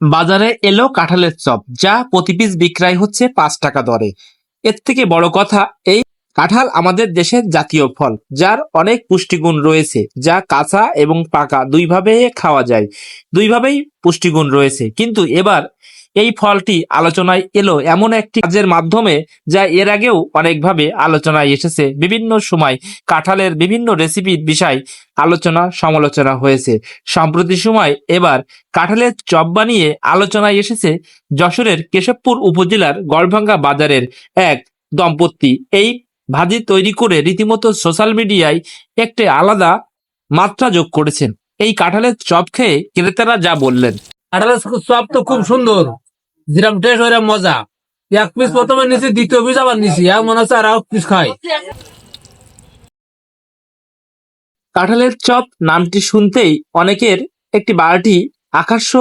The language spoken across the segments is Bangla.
বাজারে এলো কাঁঠালের চপ, যা প্রতি পিস বিক্রয় হচ্ছে 5 টাকা দরে। এর থেকে বড় কথা, এই কাঁঠাল আমাদের দেশের জাতীয় ফল, যার অনেক পুষ্টিগুণ রয়েছে, যা কাঁচা এবং পাকা দুইভাবে খাওয়া যায়। দুইভাবেই পুষ্টিগুণ রয়েছে। কিন্তু এবার এই ফলটি আলোচনায় এলো এমন একটি কাজের মাধ্যমে, যা এর আগেও অনেকভাবে আলোচনায় এসেছে। বিভিন্ন সময় কাঁঠালের বিভিন্ন রেসিপির বিষয় আলোচনা সমালোচনা হয়েছে। সাম্প্রতিক সময় এবার কাঁঠালের চপ বানিয়ে আলোচনায় এসেছে যশোরের কেশবপুর উপজেলার গড়ভাঙ্গা বাজারের এক দম্পতি। এই ভাজি তৈরি করে রীতিমতো সোশ্যাল মিডিয়ায় একটি আলাদা মাত্রা যোগ করেছেন। এই কাঁঠালের চপ খেয়ে ক্রেতারা যা বললেন। কাঁঠালের চপ তো খুব সুন্দর, যেরকম টেস্ট ওইরকম মজা। এক পিস প্রথমে নিছি, দ্বিতীয় পিস আবার নিছি, এক মনে হচ্ছে আর পিস খাই। কাঁঠালের চপ নামটি শুনতেই অনেকের একটি বাড়তি আকর্ষ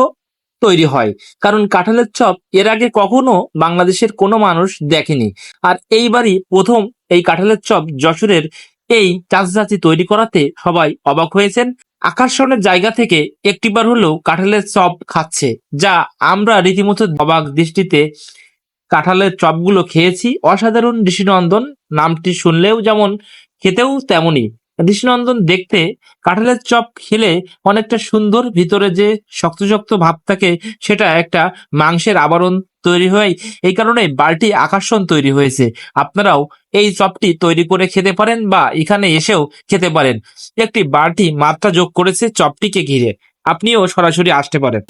তৈরি হয়, কারণ কাঁঠালের চপ এর আগে কখনো বাংলাদেশের কোনো মানুষ দেখেনি। আর এইবারই প্রথম এই কাঁঠালের চপ যশোরের এই চাচি তৈরি করাতে সবাই অবাক হয়েছেন। আকর্ষণের জায়গা থেকে একটিবার হলেও কাঁঠালের চপ খাচ্ছে, যা আমরা রীতিমতো অবাক দৃষ্টিতে কাঁঠালের চপগুলো খেয়েছি। অসাধারণ দৃষ্টিনন্দন, নামটি শুনলেও যেমন খেতেও তেমনই দৃষ্টিনন্দন দেখতে। কাঁঠালের চপ খেলে অনেকটা সুন্দর, ভিতরে যে শক্ত শক্ত ভাব থাকে সেটা একটা মাংসের আবরণ তৈরি হয়। এই কারণে বাড়তি আকর্ষণ তৈরি হয়েছে। আপনারাও এই চপটি তৈরি করে খেতে পারেন বা এখানে এসেও খেতে পারেন। একটি বাড়তি মাত্রা যোগ করেছে চপটিকে ঘিরে। আপনিও সরাসরি আসতে পারেন।